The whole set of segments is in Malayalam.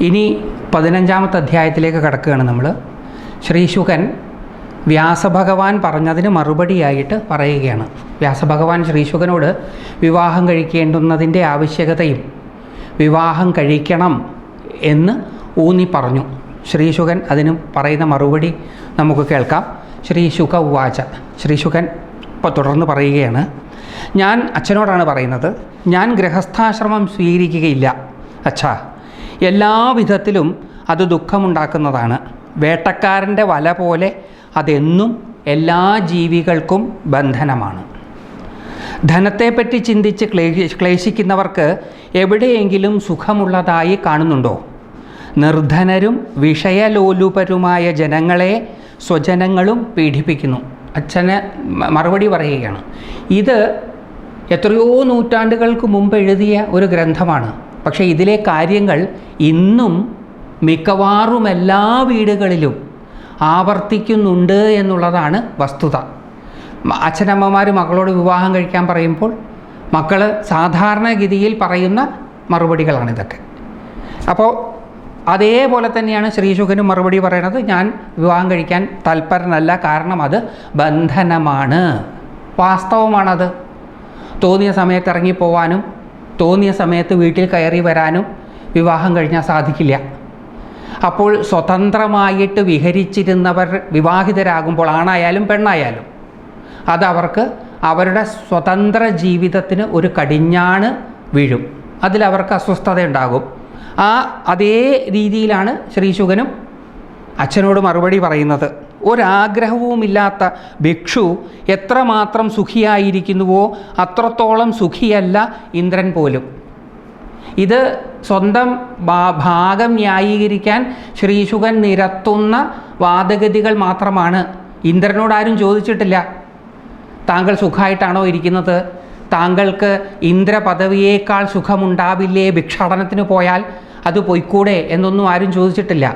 ഇനി 15-ാമത്തെ അധ്യായത്തിലേക്ക് കടക്കുകയാണ് നമ്മൾ. ശ്രീശുകൻ വ്യാസഭഗവാൻ പറഞ്ഞതിന് മറുപടിയായിട്ട് പറയുകയാണ്. വ്യാസഭഗവാൻ ശ്രീശുകനോട് വിവാഹം കഴിക്കേണ്ടുന്നതിൻ്റെ ആവശ്യകതയും വിവാഹം കഴിക്കണം എന്ന് ഊന്നി പറഞ്ഞു. ശ്രീശുകൻ അതിന് പറയുന്ന മറുപടി നമുക്ക് കേൾക്കാം. ശ്രീശുക ഉവാച. ശ്രീശുകൻ ഇപ്പോൾ തുടർന്ന് പറയുകയാണ്, ഞാൻ അച്ഛനോടാണ് പറയുന്നത്, ഞാൻ ഗൃഹസ്ഥാശ്രമം സ്വീകരിക്കുകയില്ല അച്ഛാ. എല്ലാ വിധത്തിലും അത് ദുഃഖമുണ്ടാക്കുന്നതാണ്. വേട്ടക്കാരൻ്റെ വല പോലെ അതെന്നും എല്ലാ ജീവികൾക്കും ബന്ധനമാണ്. ധനത്തെപ്പറ്റി ചിന്തിച്ച് ക്ലേശിക്കുന്നവർക്ക് എവിടെയെങ്കിലും സുഖമുള്ളതായി കാണുന്നുണ്ടോ? നിർധനരും വിഷയലോലുപരുമായ ജനങ്ങളെ സ്വജനങ്ങളും പീഡിപ്പിക്കുന്നു. അച്ഛന് മറുപടി പറയുകയാണ്. ഇത് എത്രയോ നൂറ്റാണ്ടുകൾക്ക് മുമ്പ് എഴുതിയ ഒരു ഗ്രന്ഥമാണ്. പക്ഷേ ഇതിലെ കാര്യങ്ങൾ ഇന്നും മിക്കവാറും എല്ലാ വീടുകളിലും ആവർത്തിക്കുന്നുണ്ട് എന്നുള്ളതാണ് വസ്തുത. അച്ഛനമ്മമാർ മക്കളോട് വിവാഹം കഴിക്കാൻ പറയുമ്പോൾ മക്കൾ സാധാരണഗതിയിൽ പറയുന്ന മറുപടികളാണിതൊക്കെ. അപ്പോൾ അതേപോലെ തന്നെയാണ് ശ്രീശുകനും മറുപടി പറയുന്നത്, ഞാൻ വിവാഹം കഴിക്കാൻ തൽപരനല്ല, കാരണം അത് ബന്ധനമാണ്. വാസ്തവമാണത്. തോന്നിയ സമയത്ത് ഇറങ്ങിപ്പോവാനും തോന്നിയ സമയത്ത് വീട്ടിൽ കയറി വരാനും വിവാഹം കഴിഞ്ഞാൽ സാധിക്കില്ല. അപ്പോൾ സ്വതന്ത്രമായിട്ട് വിഹരിച്ചിരുന്നവർ വിവാഹിതരാകുമ്പോൾ, ആണായാലും പെണ്ണായാലും, അതവർക്ക് അവരുടെ സ്വതന്ത്ര ജീവിതത്തിന് ഒരു കടിഞ്ഞാണ് വീഴും. അതിലവർക്ക് അസ്വസ്ഥതയുണ്ടാകും. അതേ രീതിയിലാണ് ശ്രീശുകനും അച്ഛനോട് മറുപടി പറയുന്നത്. ഒരാഗ്രഹവുമില്ലാത്ത ഭിക്ഷു എത്രമാത്രം സുഖിയായിരിക്കുന്നുവോ അത്രത്തോളം സുഖിയല്ല ഇന്ദ്രൻ പോലും. ഇത് സ്വന്തം ഭാഗം ന്യായീകരിക്കാൻ ശ്രീശുകൻ നിരത്തുന്ന വാദഗതികൾ മാത്രമാണ്. ഇന്ദ്രനോടാരും ചോദിച്ചിട്ടില്ല, താങ്കൾ സുഖമായിട്ടാണോ ഇരിക്കുന്നത്? താങ്കൾക്ക് ഇന്ദ്രപദവിയേക്കാൾ സുഖമുണ്ടാവില്ലേ ഭിക്ഷാടനത്തിന് പോയാൽ? അത് പൊയ്ക്കൂടെ എന്നൊന്നും ആരും ചോദിച്ചിട്ടില്ല.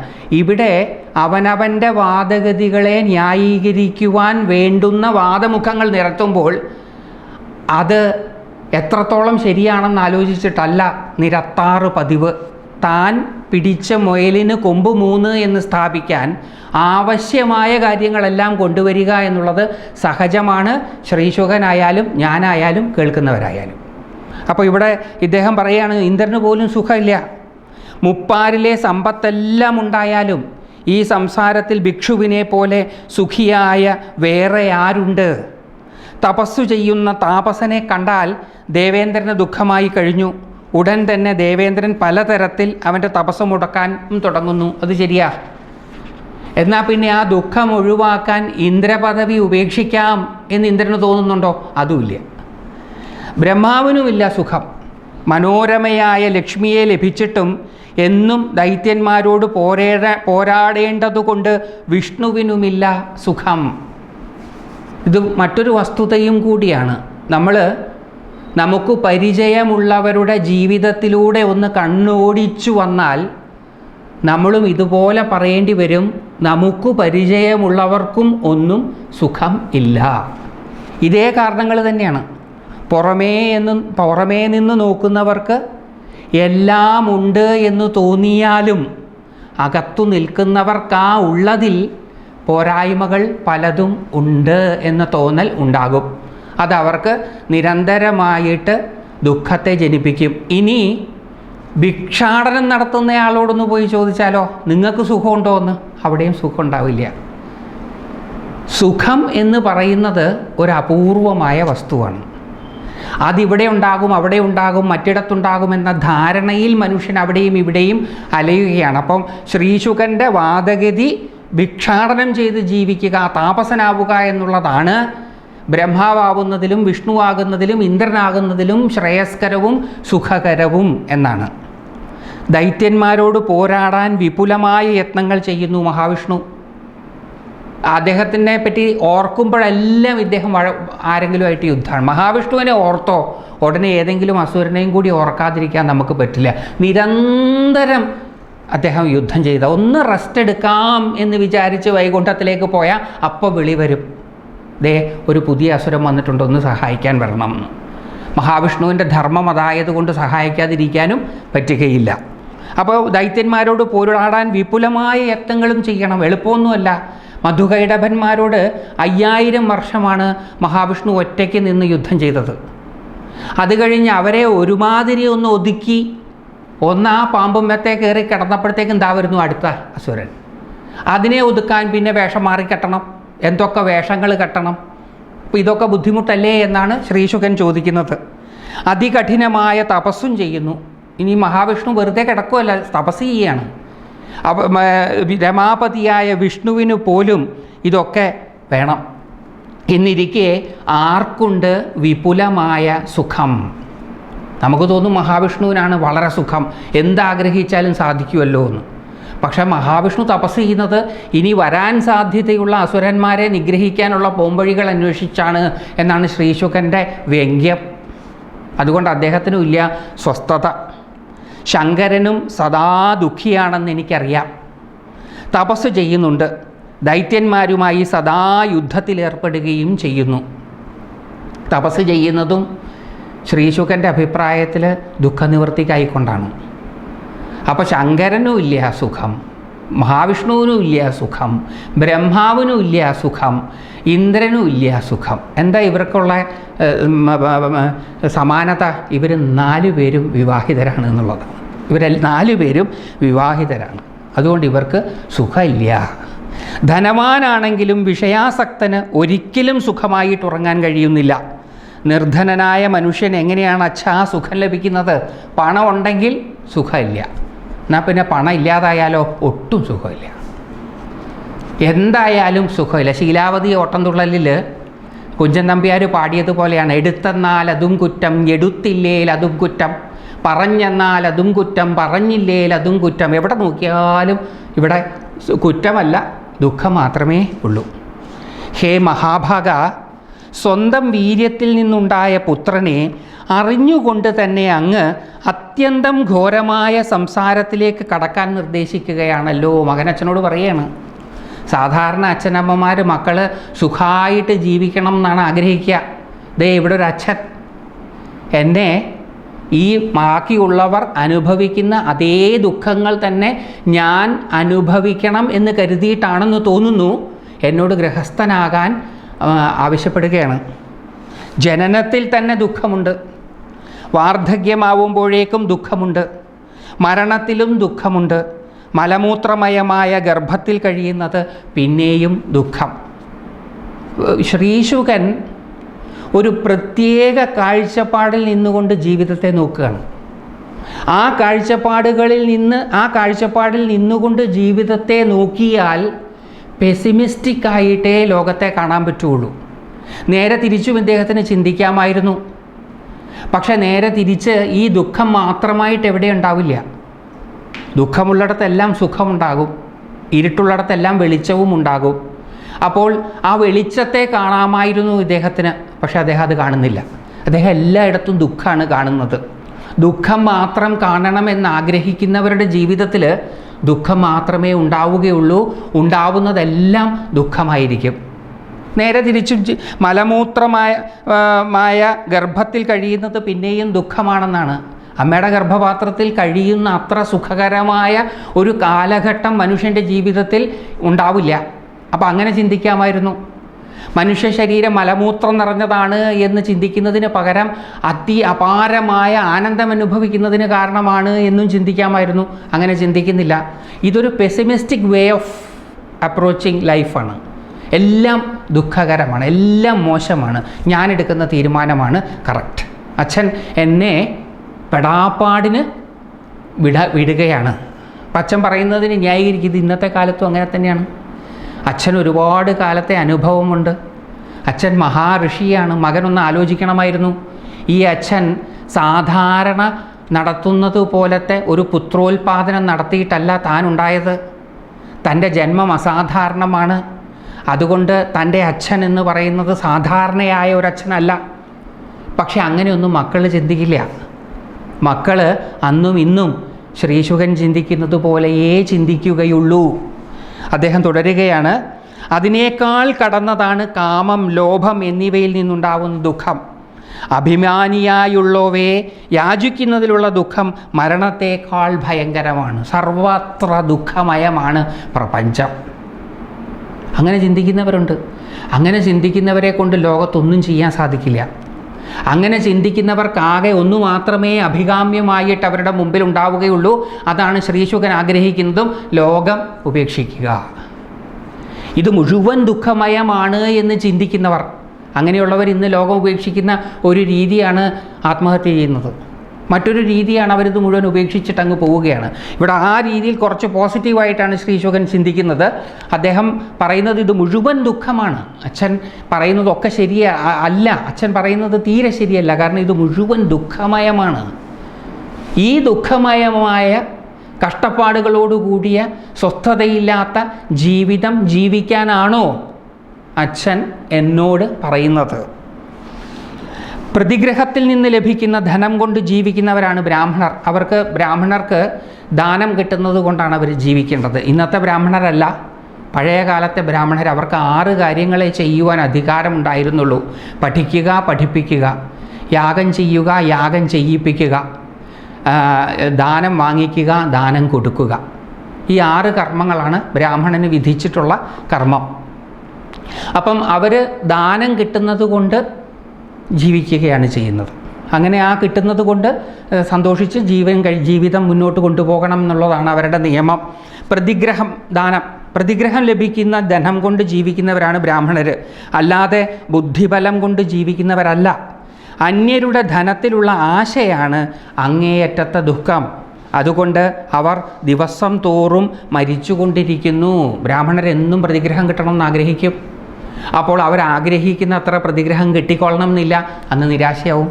ഇവിടെ അവനവൻ്റെ വാദഗതികളെ ന്യായീകരിക്കുവാൻ വേണ്ടുന്ന വാദമുഖങ്ങൾ നിരത്തുമ്പോൾ അത് എത്രത്തോളം ശരിയാണെന്ന് ആലോചിച്ചിട്ടല്ല നിരത്താറ് പതിവ്. താൻ പിടിച്ച മുയലിന് കൊമ്പ് 3 എന്ന് സ്ഥാപിക്കാൻ ആവശ്യമായ കാര്യങ്ങളെല്ലാം കൊണ്ടുവരിക എന്നുള്ളത് സഹജമാണ്. ശ്രീശുകനായാലും ഞാനായാലും കേൾക്കുന്നവരായാലും. അപ്പോൾ ഇവിടെ ഇദ്ദേഹം പറയുകയാണ്, ഇന്ദ്രന് പോലും സുഖമില്ല. മുപ്പാരിലെ സമ്പത്തെല്ലാം ഉണ്ടായാലും ഈ സംസാരത്തിൽ ഭിക്ഷുവിനെ പോലെ സുഖിയായ വേറെ ആരുണ്ട്? തപസ്സു ചെയ്യുന്ന താപസനെ കണ്ടാൽ ദേവേന്ദ്രന് ദുഃഖമായി കഴിഞ്ഞു. ഉടൻ തന്നെ ദേവേന്ദ്രൻ പലതരത്തിൽ അവൻ്റെ തപസ്സ് മുടക്കാൻ തുടങ്ങുന്നു. അത് ശരിയാ. എന്നാൽ പിന്നെ ആ ദുഃഖം ഒഴിവാക്കാൻ ഇന്ദ്രപദവി ഉപേക്ഷിക്കാം എന്ന് ഇന്ദ്രന് തോന്നുന്നുണ്ടോ? അതുമില്ല. ബ്രഹ്മാവിനുമില്ല സുഖം. മനോരമയായ ലക്ഷ്മിയെ ലഭിച്ചിട്ടും എന്നും ദൈത്യന്മാരോട് പോരാടേണ്ടതുകൊണ്ട് വിഷ്ണുവിനുമില്ല സുഖം. ഇത് മറ്റൊരു വസ്തുതയും കൂടിയാണ്. നമുക്ക് പരിചയമുള്ളവരുടെ ജീവിതത്തിലൂടെ ഒന്ന് കണ്ണോടിച്ചു വന്നാൽ നമ്മളും ഇതുപോലെ പറയേണ്ടി വരും, നമുക്ക് പരിചയമുള്ളവർക്കും ഒന്നും സുഖം ഇല്ല. ഇതേ കാരണങ്ങൾ തന്നെയാണ്. പുറമേ നിന്ന് നോക്കുന്നവർക്ക് എല്ലാം ഉണ്ട് എന്ന് തോന്നിയാലും അകത്തു നിൽക്കുന്നവർക്ക് ആ ഉള്ളതിൽ പോരായ്മകൾ പലതും ഉണ്ട് എന്ന തോന്നൽ ഉണ്ടാകും. അതവർക്ക് നിരന്തരമായിട്ട് ദുഃഖത്തെ ജനിപ്പിക്കും. ഇനി ഭിക്ഷാടനം നടത്തുന്നയാളോടൊന്ന് പോയി ചോദിച്ചാലോ, നിങ്ങൾക്ക് സുഖമുണ്ടോ എന്ന്? അവിടെയും സുഖം ഉണ്ടാവില്ല. സുഖം എന്ന് പറയുന്നത് ഒരു അപൂർവമായ വസ്തുവാണ്. അതിവിടെ ഉണ്ടാകും, അവിടെ ഉണ്ടാകും, മറ്റിടത്തുണ്ടാകുമെന്ന ധാരണയിൽ മനുഷ്യൻ അവിടെയും ഇവിടെയും അലയുകയാണ്. അപ്പം ശ്രീശുകൻ്റെ വാദഗതി ഭിക്ഷാടനം ചെയ്ത് ജീവിക്കുക, താപസനാവുക എന്നുള്ളതാണ് ബ്രഹ്മാവാകുന്നതിലും വിഷ്ണുവാകുന്നതിലും ഇന്ദ്രനാകുന്നതിലും ശ്രേയസ്കരവും സുഖകരവും എന്നാണ്. ദൈത്യന്മാരോട് പോരാടാൻ വിപുലമായ യത്നങ്ങൾ ചെയ്യുന്നു മഹാവിഷ്ണു. അദ്ദേഹത്തിനെ പറ്റി ഓർക്കുമ്പോഴെല്ലാം ഇദ്ദേഹം ആരെങ്കിലുമായിട്ട് യുദ്ധമാണ്. മഹാവിഷ്ണുവിനെ ഓർത്തോ ഉടനെ ഏതെങ്കിലും അസുരനെയും കൂടി ഓർക്കാതിരിക്കാൻ നമുക്ക് പറ്റില്ല. നിരന്തരം അദ്ദേഹം യുദ്ധം ചെയ്ത, ഒന്ന് റെസ്റ്റ് എടുക്കാം എന്ന് വിചാരിച്ച് വൈകുണ്ഠത്തിലേക്ക് പോയാൽ അപ്പോൾ വിളി വരും, ദേ ഒരു പുതിയ അസുരം വന്നിട്ടുണ്ട്, ഒന്ന് സഹായിക്കാൻ വരണം എന്ന്. മഹാവിഷ്ണുവിൻ്റെ ധർമ്മം അതായതുകൊണ്ട് സഹായിക്കാതിരിക്കാനും പറ്റുകയില്ല. അപ്പോൾ ദൈത്യന്മാരോട് പോരാടാൻ വിപുലമായ യത്നങ്ങളും ചെയ്യണം, എളുപ്പമൊന്നുമല്ല. മധുകൈടഭന്മാരോട് 5000 വർഷമാണ് മഹാവിഷ്ണു ഒറ്റയ്ക്ക് നിന്ന് യുദ്ധം ചെയ്തത്. അത് കഴിഞ്ഞ് അവരെ ഒരുമാതിരി ഒന്ന് ഒതുക്കി ആ പാമ്പും മെത്തേ കയറി കിടന്നപ്പോഴത്തേക്കും എന്താ വരുന്നു അടുത്ത അസുരൻ. അതിനെ ഒതുക്കാൻ പിന്നെ വേഷം മാറി കെട്ടണം, എന്തൊക്കെ വേഷങ്ങൾ കെട്ടണം. അപ്പോൾ ഇതൊക്കെ ബുദ്ധിമുട്ടല്ലേ എന്നാണ് ശ്രീശുകൻ ചോദിക്കുന്നത്. അതികഠിനമായ തപസ്സും ചെയ്യുന്നു. ഇനി മഹാവിഷ്ണു വെറുതെ കിടക്കുമല്ല, തപസ് ചെയ്യാണ്. രമാപതിയായ വിഷ്ണുവിന് പോലും ഇതൊക്കെ വേണം. എന്നിരിക്കെ ആർക്കുണ്ട് വിപുലമായ സുഖം? നമുക്ക് തോന്നും മഹാവിഷ്ണുവിനാണ് വളരെ സുഖം, എന്താഗ്രഹിച്ചാലും സാധിക്കുമല്ലോ എന്ന്. പക്ഷേ മഹാവിഷ്ണു തപസ് ചെയ്യുന്നത് ഇനി വരാൻ സാധ്യതയുള്ള അസുരന്മാരെ നിഗ്രഹിക്കാനുള്ള പോംവഴികൾ അന്വേഷിച്ചാണ് എന്നാണ് ശ്രീശുകൻ്റെ വ്യംഗ്യം. അതുകൊണ്ട് അദ്ദേഹത്തിനും ഇല്ല സ്വസ്ഥത. ശങ്കരനും സദാ ദുഃഖിയാണെന്ന് എനിക്കറിയാം. തപസ് ചെയ്യുന്നുണ്ട്, ദൈത്യന്മാരുമായി സദാ യുദ്ധത്തിലേർപ്പെടുകയും ചെയ്യുന്നു. തപസ് ചെയ്യുന്നതും ശ്രീശുകൻ്റെ അഭിപ്രായത്തിൽ ദുഃഖനിവൃത്തിക്കായിക്കൊണ്ടാണ്. അപ്പോൾ ശങ്കരനും ഇല്ല സുഖം, മഹാവിഷ്ണുവിനും ഇല്ല സുഖം, ബ്രഹ്മാവിനും ഇല്ല സുഖം, ഇന്ദ്രനും ഇല്ല സുഖം. എന്താ ഇവർക്കുള്ള സമാനത? ഇവർ 4 പേരും വിവാഹിതരാണ് എന്നുള്ളതാണ്. ഇവർ 4 പേരും വിവാഹിതരാണ്, അതുകൊണ്ട് ഇവർക്ക് സുഖമില്ല. ധനവാനാണെങ്കിലും വിഷയാസക്തന് ഒരിക്കലും സുഖമായിട്ട് ഉറങ്ങാൻ കഴിയുന്നില്ല. നിർധനനായ മനുഷ്യൻ എങ്ങനെയാണ് അച്ഛാ സുഖം ലഭിക്കുന്നത്? പണം ഉണ്ടെങ്കിൽ സുഖമില്ല, എന്നാൽ പിന്നെ പണം ഇല്ലാതായാലോ ഒട്ടും സുഖമില്ല, എന്തായാലും സുഖമില്ല. ശീലാവതി ഓട്ടംതുള്ളലിൽ കുഞ്ചൻ നമ്പ്യാർ പാടിയതുപോലെയാണ്, എടുത്തെന്നാൽ അതും കുറ്റം, എടുത്തില്ലേൽ അതും കുറ്റം, പറഞ്ഞെന്നാൽ അതും കുറ്റം, പറഞ്ഞില്ലേൽ അതും കുറ്റം. എവിടെ നോക്കിയാലും ഇവിടെ കുറ്റമല്ല ദുഃഖം മാത്രമേ ഉള്ളൂ. ഹേ മഹാഭാഗ, സ്വന്തം വീര്യത്തിൽ നിന്നുണ്ടായ പുത്രനെ അറിഞ്ഞുകൊണ്ട് തന്നെ അങ്ങ് അത്യന്തം ഘോരമായ സംസാരത്തിലേക്ക് കടക്കാൻ നിർദ്ദേശിക്കുകയാണല്ലോ. മകനച്ഛനോട് പറയുകയാണ്. സാധാരണ അച്ഛനമ്മമാർ മക്കൾ സുഖമായിട്ട് ജീവിക്കണം എന്നാണ് ആഗ്രഹിക്കുക. ദേ ഇവിടെ ഒരു അച്ഛൻ എന്നെ ഈ ബാക്കിയുള്ളവർ അനുഭവിക്കുന്ന അതേ ദുഃഖങ്ങൾ തന്നെ ഞാൻ അനുഭവിക്കണം എന്ന് കരുതിയിട്ടാണെന്ന് തോന്നുന്നു എന്നോട് ഗൃഹസ്ഥനാകാൻ ആവശ്യപ്പെടുകയാണ്. ജനനത്തിൽ തന്നെ ദുഃഖമുണ്ട്, വാർദ്ധക്യമാവുമ്പോഴേക്കും ദുഃഖമുണ്ട്, മരണത്തിലും ദുഃഖമുണ്ട്, മലമൂത്രമയമായ ഗർഭത്തിൽ കഴിയുന്നത് പിന്നെയും ദുഃഖം. ശ്രീശുകൻ ഒരു പ്രത്യേക കാഴ്ചപ്പാടിൽ നിന്നുകൊണ്ട് ജീവിതത്തെ നോക്കുകയാണ്. ആ കാഴ്ചപ്പാടിൽ നിന്നുകൊണ്ട് ജീവിതത്തെ നോക്കിയാൽ പെസിമിസ്റ്റിക്കായിട്ടേ ലോകത്തെ കാണാൻ പറ്റുള്ളൂ. നേരെ തിരിച്ചും ഇദ്ദേഹത്തിന് ചിന്തിക്കാമായിരുന്നു. പക്ഷെ നേരെ തിരിച്ച് ഈ ദുഃഖം മാത്രമായിട്ട് എവിടെ ഉണ്ടാവില്ല. ദുഃഖമുള്ളിടത്തെല്ലാം സുഖമുണ്ടാകും, ഇരുട്ടുള്ളിടത്തെല്ലാം വെളിച്ചവും ഉണ്ടാകും. അപ്പോൾ ആ വെളിച്ചത്തെ കാണാമായിരുന്നു ഇദ്ദേഹത്തിന്. പക്ഷെ അദ്ദേഹം അത് കാണുന്നില്ല. അദ്ദേഹം എല്ലായിടത്തും ദുഃഖമാണ് കാണുന്നത്. ദുഃഖം മാത്രം കാണണമെന്ന് ആഗ്രഹിക്കുന്നവരുടെ ജീവിതത്തിൽ ദുഃഖം മാത്രമേ ഉണ്ടാവുകയുള്ളൂ. ഉണ്ടാവുന്നതെല്ലാം ദുഃഖമായിരിക്കും. നേരെ തിരിച്ചും മലമൂത്രമായ ഗർഭത്തിൽ കഴിയുന്നത് പിന്നെയും ദുഃഖമാണെന്നാണ്. അമ്മയുടെ ഗർഭപാത്രത്തിൽ കഴിയുന്ന അത്ര സുഖകരമായ ഒരു കാലഘട്ടം മനുഷ്യൻ്റെ ജീവിതത്തിൽ ഉണ്ടാവില്ല. അപ്പോൾ അങ്ങനെ ചിന്തിക്കാമായിരുന്നു. മനുഷ്യ ശരീരം മലമൂത്രം നിറഞ്ഞതാണ് എന്ന് ചിന്തിക്കുന്നതിന് പകരം അപാരമായ ആനന്ദം അനുഭവിക്കുന്നതിന് കാരണമാണ് എന്നും ചിന്തിക്കാമായിരുന്നു. അങ്ങനെ ചിന്തിക്കുന്നില്ല. ഇതൊരു പെസിമിസ്റ്റിക് വേ ഓഫ് അപ്രോച്ചിങ് ലൈഫാണ്. എല്ലാം ദുഃഖകരമാണ്, എല്ലാം മോശമാണ്, ഞാനെടുക്കുന്ന തീരുമാനമാണ് കറക്റ്റ്. അച്ഛൻ എന്നെ പെടാപ്പാടിന് വിടുകയാണ്. അച്ഛൻ പറയുന്നതിന് ന്യായീകരിക്കുന്നത് ഇന്നത്തെ കാലത്തും അങ്ങനെ തന്നെയാണ്. അച്ഛൻ ഒരുപാട് കാലത്തെ അനുഭവമുണ്ട്. അച്ഛൻ മഹാഋഷിയാണ്. മകനൊന്ന് ആലോചിക്കണമായിരുന്നു. ഈ അച്ഛൻ സാധാരണ നടത്തുന്നത് പോലത്തെ ഒരു പുത്രോൽപാദനം നടത്തിയിട്ടല്ല താൻ ഉണ്ടായത്. തൻ്റെ ജന്മം അസാധാരണമാണ്. അതുകൊണ്ട് തൻ്റെ അച്ഛൻ എന്ന് പറയുന്നത് സാധാരണയായ ഒരച്ഛനല്ല. പക്ഷെ അങ്ങനെയൊന്നും മക്കൾ ചിന്തിക്കില്ല. മക്കൾ അന്നും ഇന്നും ശ്രീശുകൻ ചിന്തിക്കുന്നത് പോലെയേ ചിന്തിക്കുകയുള്ളൂ. അദ്ദേഹം തുടരുകയാണ്. അതിനേക്കാൾ കടന്നതാണ് കാമം, ലോഭം എന്നിവയിൽ നിന്നുണ്ടാവുന്ന ദുഃഖം. അഭിമാനിയായുള്ളവയെ യാചിക്കുന്നതിലുള്ള ദുഃഖം മരണത്തേക്കാൾ ഭയങ്കരമാണ്. സർവത്ര ദുഃഖമയമാണ് പ്രപഞ്ചം. അങ്ങനെ ചിന്തിക്കുന്നവരുണ്ട്. അങ്ങനെ ചിന്തിക്കുന്നവരെ കൊണ്ട് ലോകത്തൊന്നും ചെയ്യാൻ സാധിക്കില്ല. അങ്ങനെ ചിന്തിക്കുന്നവർക്കാകെ ഒന്നു മാത്രമേ അഭികാമ്യമായിട്ട് അവരുടെ മുമ്പിൽ ഉണ്ടാവുകയുള്ളൂ. അതാണ് ശ്രീശുകൻ ആഗ്രഹിക്കുന്നതും, ലോകം ഉപേക്ഷിക്കുക. ഇത് മുഴുവൻ ദുഃഖമയമാണ് എന്ന് ചിന്തിക്കുന്നവർ, അങ്ങനെയുള്ളവർ ഇന്ന് ലോകം ഉപേക്ഷിക്കുന്ന ഒരു രീതിയാണ് ആത്മഹത്യ ചെയ്യുന്നത്. മറ്റൊരു രീതിയാണ് അവരിത് മുഴുവൻ ഉപേക്ഷിച്ചിട്ട് അങ്ങ് പോവുകയാണ്. ഇവിടെ ആ രീതിയിൽ കുറച്ച് പോസിറ്റീവായിട്ടാണ് ശ്രീശുകൻ ചിന്തിക്കുന്നത്. അദ്ദേഹം പറയുന്നത് ഇത് മുഴുവൻ ദുഃഖമാണ്. അച്ഛൻ പറയുന്നതൊക്കെ അല്ല, അച്ഛൻ പറയുന്നത് തീരെ ശരിയല്ല. കാരണം ഇത് മുഴുവൻ ദുഃഖമയമാണ്. ഈ ദുഃഖമയമായ കഷ്ടപ്പാടുകളോടുകൂടിയ സ്വസ്ഥതയില്ലാത്ത ജീവിതം ജീവിക്കാനാണോ അച്ഛൻ എന്നോട് പറയുന്നത്? പ്രതിഗ്രഹത്തിൽ നിന്ന് ലഭിക്കുന്ന ധനം കൊണ്ട് ജീവിക്കുന്നവരാണ് ബ്രാഹ്മണർ. ബ്രാഹ്മണർക്ക് ദാനം കിട്ടുന്നത് കൊണ്ടാണ് അവർ ജീവിക്കേണ്ടത്. ഇന്നത്തെ ബ്രാഹ്മണരല്ല, പഴയ കാലത്തെ ബ്രാഹ്മണർ. അവർക്ക് 6 കാര്യങ്ങളെ ചെയ്യുവാൻ അധികാരമുണ്ടായിരുന്നുള്ളൂ: പഠിക്കുക, പഠിപ്പിക്കുക, യാഗം ചെയ്യുക, യാഗം ചെയ്യിപ്പിക്കുക, ദാനം വാങ്ങിക്കുക, ദാനം കൊടുക്കുക. ഈ 6 കർമ്മങ്ങളാണ് ബ്രാഹ്മണന് വിധിച്ചിട്ടുള്ള കർമ്മം. അപ്പം അവർ ദാനം കിട്ടുന്നത് കൊണ്ട് ജീവിക്കുകയാണ് ചെയ്യുന്നത്. അങ്ങനെ ആ കിട്ടുന്നത് കൊണ്ട് സന്തോഷിച്ച് ജീവിതം മുന്നോട്ട് കൊണ്ടുപോകണം എന്നുള്ളതാണ് അവരുടെ നിയമം. പ്രതിഗ്രഹം ലഭിക്കുന്ന ധനം കൊണ്ട് ജീവിക്കുന്നവരാണ് ബ്രാഹ്മണർ, അല്ലാതെ ബുദ്ധിബലം കൊണ്ട് ജീവിക്കുന്നവരല്ല. അന്യരുടെ ധനത്തിലുള്ള ആശയാണ് അങ്ങേയറ്റത്തെ ദുഃഖം. അതുകൊണ്ട് അവർ ദിവസം തോറും മരിച്ചുകൊണ്ടിരിക്കുന്നു. ബ്രാഹ്മണരെന്നും പ്രതിഗ്രഹം കിട്ടണമെന്ന് ആഗ്രഹിക്കും. അപ്പോൾ അവരാഗ്രഹിക്കുന്ന അത്ര പ്രതിഗ്രഹം കിട്ടിക്കൊള്ളണം എന്നില്ല, അന്ന് നിരാശയാവും.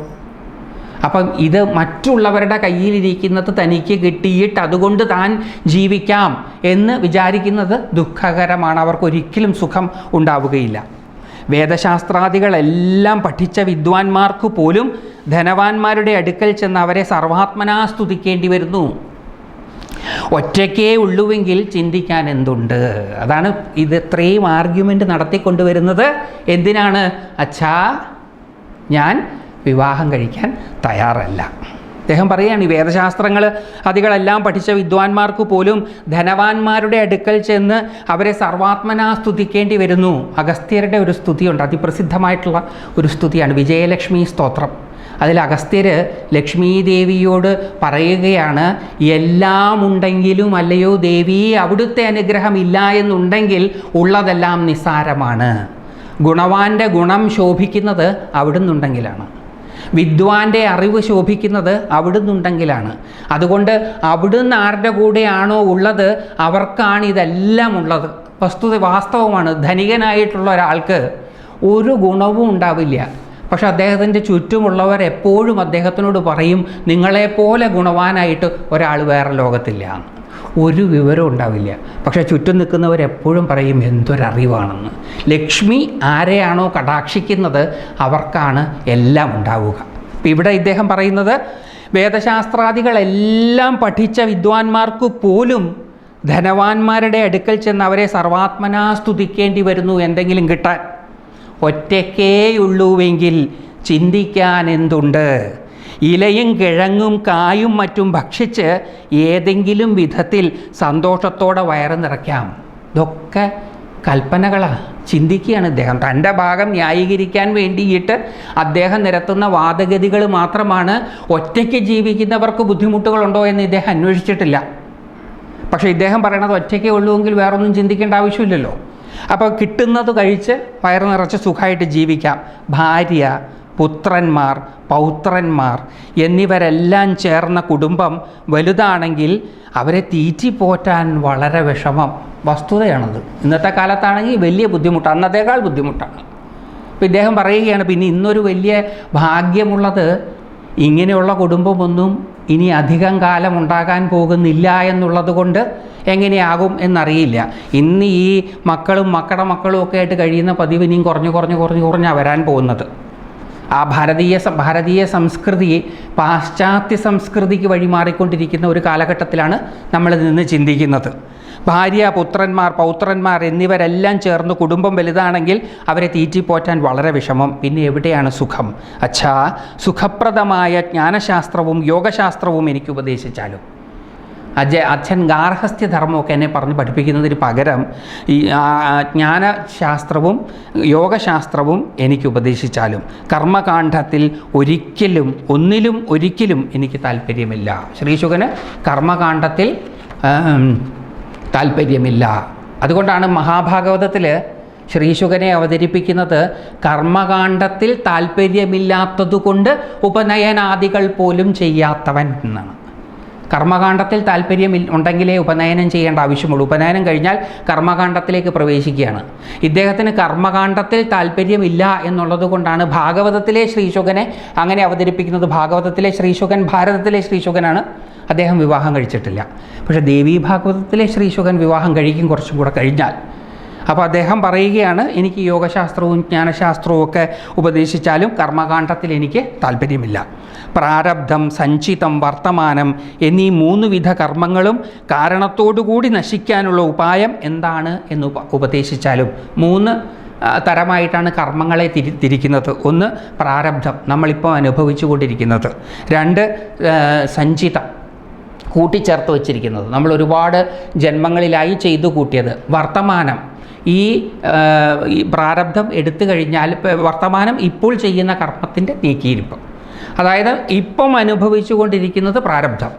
അപ്പം ഇത് മറ്റുള്ളവരുടെ കയ്യിലിരിക്കുന്നത് തനിക്ക് കിട്ടിയിട്ട് അതുകൊണ്ട് താൻ ജീവിക്കാം എന്ന് വിചാരിക്കുന്നത് ദുഃഖകരമാണ്. അവർക്കൊരിക്കലും സുഖം ഉണ്ടാവുകയില്ല. വേദശാസ്ത്രാദികളെല്ലാം പഠിച്ച വിദ്വാൻമാർക്ക് പോലും ധനവാന്മാരുടെ അടുക്കൽ ചെന്ന് അവരെ സർവാത്മനാ സ്തുതിക്കേണ്ടി വരുന്നു. ഒറ്റയ്ക്കേ ഉള്ളുവെങ്കിൽ ചിന്തിക്കാൻ എന്തുണ്ട്? അതാണ് ഇത് ഇത്രയും ആർഗ്യുമെൻ്റ് നടത്തിക്കൊണ്ടുവരുന്നത്. എന്തിനാണ്? അച്ഛാ, ഞാൻ വിവാഹം കഴിക്കാൻ തയ്യാറല്ല. അദ്ദേഹം പറയുകയാണ്, ഈ വേദശാസ്ത്രങ്ങൾ അതികളെല്ലാം പഠിച്ച വിദ്വാൻമാർക്ക് പോലും ധനവാന്മാരുടെ അടുക്കൽ ചെന്ന് അവരെ സർവാത്മനാ സ്തുതിക്കേണ്ടി വരുന്നു. അഗസ്ത്യരുടെ ഒരു സ്തുതിയുണ്ട്, അതിപ്രസിദ്ധമായിട്ടുള്ള ഒരു സ്തുതിയാണ് വിജയലക്ഷ്മി സ്തോത്രം. അതിൽ അഗസ്ത്യർ ലക്ഷ്മീ ദേവിയോട് പറയുകയാണ്, എല്ലാം ഉണ്ടെങ്കിലും അല്ലയോ ദേവി, അവിടുത്തെ അനുഗ്രഹം ഇല്ല എന്നുണ്ടെങ്കിൽ ഉള്ളതെല്ലാം നിസ്സാരമാണ്. ഗുണവാൻ്റെ ഗുണം ശോഭിക്കുന്നത് അവിടുന്നുണ്ടെങ്കിലാണ്. വിദ്വാൻ്റെ അറിവ് ശോഭിക്കുന്നത് അവിടുന്നുണ്ടെങ്കിലാണ്. അതുകൊണ്ട് അവിടുന്ന് ആരുടെ കൂടെയാണോ ഉള്ളത് അവർക്കാണ് ഇതെല്ലാം ഉള്ളത്. വാസ്തവമാണ്. ധനികനായിട്ടുള്ള ഒരാൾക്ക് ഒരു ഗുണവും ഉണ്ടാവില്ല. പക്ഷെ അദ്ദേഹത്തിൻ്റെ ചുറ്റുമുള്ളവർ എപ്പോഴും അദ്ദേഹത്തിനോട് പറയും, നിങ്ങളെപ്പോലെ ഗുണവാനായിട്ട് ഒരാൾ വേറെ ലോകത്തില്ല. ഒരു വിവരവും ഉണ്ടാവില്ല. പക്ഷേ ചുറ്റും നിൽക്കുന്നവരെപ്പോഴും പറയും എന്തൊരറിവാണെന്ന്. ലക്ഷ്മി ആരെയാണോ കടാക്ഷിക്കുന്നത് അവർക്കാണ് എല്ലാം ഉണ്ടാവുക. ഇപ്പം ഇവിടെ ഇദ്ദേഹം പറയുന്നത്, വേദശാസ്ത്രാദികളെല്ലാം പഠിച്ച വിദ്വാൻമാർക്ക് പോലും ധനവാന്മാരുടെ അടുക്കൽ ചെന്ന് അവരെ സർവാത്മനാ സ്തുതിക്കേണ്ടി വരുന്നു എന്തെങ്കിലും കിട്ടാൻ. ഒറ്റയ്ക്കേയുള്ളൂവെങ്കിൽ ചിന്തിക്കാൻ എന്തുണ്ട്? ഇലയും കിഴങ്ങും കായും മറ്റും ഭക്ഷിച്ച് ഏതെങ്കിലും വിധത്തിൽ സന്തോഷത്തോടെ വയറ് നിറയ്ക്കാം. ഇതൊക്കെ കൽപ്പനകളാണ്, ചിന്തിക്കുകയാണ് ഇദ്ദേഹം. തൻ്റെ ഭാഗം ന്യായീകരിക്കാൻ വേണ്ടിയിട്ട് അദ്ദേഹം നിരത്തുന്ന വാദഗതികൾ മാത്രമാണ്. ഒറ്റയ്ക്ക് ജീവിക്കുന്നവർക്ക് ബുദ്ധിമുട്ടുകളുണ്ടോ എന്ന് ഇദ്ദേഹം അന്വേഷിച്ചിട്ടില്ല. പക്ഷേ ഇദ്ദേഹം പറയണത് ഒറ്റയ്ക്കേ ഉള്ളുവെങ്കിൽ വേറൊന്നും ചിന്തിക്കേണ്ട ആവശ്യമില്ലല്ലോ. അപ്പോൾ കിട്ടുന്നത് കഴിച്ച് വയറ് നിറച്ച് സുഖമായിട്ട് ജീവിക്കാം. ഭാര്യ, പുത്രന്മാർ, പൗത്രന്മാർ എന്നിവരെല്ലാം ചേർന്ന കുടുംബം വലുതാണെങ്കിൽ അവരെ തീറ്റിപ്പോറ്റാൻ വളരെ വിഷമം. വസ്തുതയാണത്. ഇന്നത്തെ കാലത്താണെങ്കിൽ വലിയ ബുദ്ധിമുട്ടാണ്, അന്നത്തേക്കാൾ ബുദ്ധിമുട്ടാണ്. അപ്പോൾ ഇദ്ദേഹം പറയുകയാണ്, പിന്നെ ഇന്നൊരു വലിയ ഭാഗ്യമുള്ളത് ഇങ്ങനെയുള്ള കുടുംബമൊന്നും ഇനി അധികം കാലം ഉണ്ടാകാൻ പോകുന്നില്ല എന്നുള്ളത് കൊണ്ട് എങ്ങനെയാകും എന്നറിയില്ല. ഇന്ന് ഈ മക്കളും മക്കളും ഒക്കെ ആയിട്ട് കഴിയുന്ന പതിവ് ഇനിയും കുറഞ്ഞാണ് വരാൻ പോകുന്നത്. ആ ഭാരതീയ സംസ്കൃതി പാശ്ചാത്യ സംസ്കൃതിക്ക് വഴിമാറിക്കൊണ്ടിരിക്കുന്ന ഒരു കാലഘട്ടത്തിലാണ് നമ്മൾ നിന്ന് ചിന്തിക്കുന്നത്. ഭാര്യ, പുത്രന്മാർ, പൗത്രന്മാർ എന്നിവരെല്ലാം ചേർന്ന് കുടുംബം വലുതാണെങ്കിൽ അവരെ തീറ്റിപ്പോറ്റാൻ വളരെ വിഷമം. പിന്നെ എവിടെയാണ് സുഖം? അച്ഛാ, സുഖപ്രദമായ ജ്ഞാനശാസ്ത്രവും യോഗശാസ്ത്രവും എനിക്ക് ഉപദേശിച്ചാലും. അച്ഛൻ ഗാർഹസ്ഥ്യധർമ്മമൊക്കെ എന്നെ പറഞ്ഞ് പഠിപ്പിക്കുന്നതിന് പകരം ഈ ജ്ഞാനശാസ്ത്രവും യോഗശാസ്ത്രവും എനിക്ക് ഉപദേശിച്ചാലും കർമ്മകാണ്ഡത്തിൽ ഒന്നിലും ഒരിക്കലും എനിക്ക് താല്പര്യമില്ല. ശ്രീശുകന് കർമ്മകാണ്ഡത്തിൽ താല്പര്യമില്ല. അതുകൊണ്ടാണ് മഹാഭാഗവതത്തിൽ ശ്രീശുകനെ അവതരിപ്പിക്കുന്നത് കർമ്മകാണ്ഡത്തിൽ താല്പര്യമില്ലാത്തതുകൊണ്ട് ഉപനയനാദികൾ പോലും ചെയ്യാത്തവൻ എന്നാണ്. കർമ്മകാണ്ഡത്തിൽ താല്പര്യം ഉണ്ടെങ്കിലേ ഉപനയനം ചെയ്യേണ്ട ആവശ്യമുള്ളൂ. ഉപനയനം കഴിഞ്ഞാൽ കർമ്മകാണ്ഡത്തിലേക്ക് പ്രവേശിക്കുകയാണ്. ഇദ്ദേഹത്തിന് കർമ്മകാണ്ഡത്തിൽ താല്പര്യമില്ല എന്നുള്ളത് കൊണ്ടാണ് ഭാഗവതത്തിലെ ശ്രീശുകനെ അങ്ങനെ അവതരിപ്പിക്കുന്നത്. ഭാഗവതത്തിലെ ശ്രീശുകൻ ഭാരതത്തിലെ ശ്രീശുകനാണ്. അദ്ദേഹം വിവാഹം കഴിച്ചിട്ടില്ല. പക്ഷേ ദേവീ ഭാഗവതത്തിലെ ശ്രീശുകൻ വിവാഹം കഴിക്കും കുറച്ചും കൂടെ കഴിഞ്ഞാൽ. അപ്പോൾ അദ്ദേഹം പറയുകയാണ്, എനിക്ക് യോഗശാസ്ത്രവും ജ്ഞാനശാസ്ത്രവും ഒക്കെ ഉപദേശിച്ചാലും കർമ്മകാണ്ഡത്തിൽ എനിക്ക് താല്പര്യമില്ല. പ്രാരബ്ധം, സഞ്ചിതം, വർത്തമാനം എന്നീ 3 വിധ കർമ്മങ്ങളും കാരണത്തോടുകൂടി നശിക്കാനുള്ള ഉപായം എന്താണ് എന്ന് ഉപദേശിച്ചാലും 3 തരമായിട്ടാണ് കർമ്മങ്ങളെ തിരിക്കുന്നത്. 1 പ്രാരബ്ധം, നമ്മളിപ്പോൾ അനുഭവിച്ചു കൊണ്ടിരിക്കുന്നത്. 2 സഞ്ചിതം, കൂട്ടിച്ചേർത്ത് വച്ചിരിക്കുന്നത്, നമ്മൾ ഒരുപാട് ജന്മങ്ങളിലായി ചെയ്തു കൂട്ടിയത്. വർത്തമാനം, ഈ പ്രാരബ്ധം എടുത്തു കഴിഞ്ഞാൽ വർത്തമാനം ഇപ്പോൾ ചെയ്യുന്ന കർമ്മത്തിൻ്റെ നീക്കിയിരിപ്പ്. അതായത് ഇപ്പം അനുഭവിച്ചു കൊണ്ടിരിക്കുന്നത് പ്രാരബ്ധം,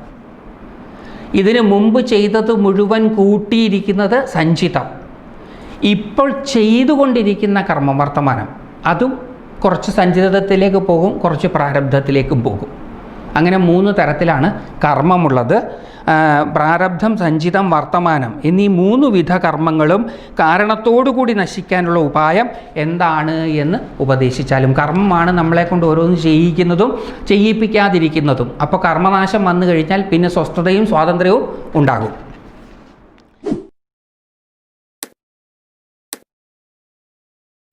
ഇതിനു മുമ്പ് ചെയ്തത് മുഴുവൻ കൂട്ടിയിരിക്കുന്നത് സഞ്ചിതം. ഇപ്പോൾ ചെയ്തുകൊണ്ടിരിക്കുന്ന കർമ്മം വർത്തമാനം, അതും കുറച്ച് സഞ്ചിതത്തിലേക്ക് പോകും, കുറച്ച് പ്രാരബ്ധത്തിലേക്കും പോകും. അങ്ങനെ 3 തരത്തിലാണ് കർമ്മമുള്ളത്. പ്രാരബ്ധം, സഞ്ചിതം, വർത്തമാനം എന്നീ 3 വിധ കർമ്മങ്ങളും കാരണത്തോടുകൂടി നശിക്കാനുള്ള ഉപായം എന്താണ് എന്ന് ഉപദേശിച്ചാലും. കർമ്മമാണ് നമ്മളെ കൊണ്ട് ഓരോന്ന് ചെയ്യിക്കുന്നതും ചെയ്യിപ്പിക്കാതിരിക്കുന്നതും. അപ്പോൾ കർമ്മനാശം വന്നു കഴിഞ്ഞാൽ പിന്നെ സ്വസ്ഥതയും സ്വാതന്ത്ര്യവും ഉണ്ടാകും.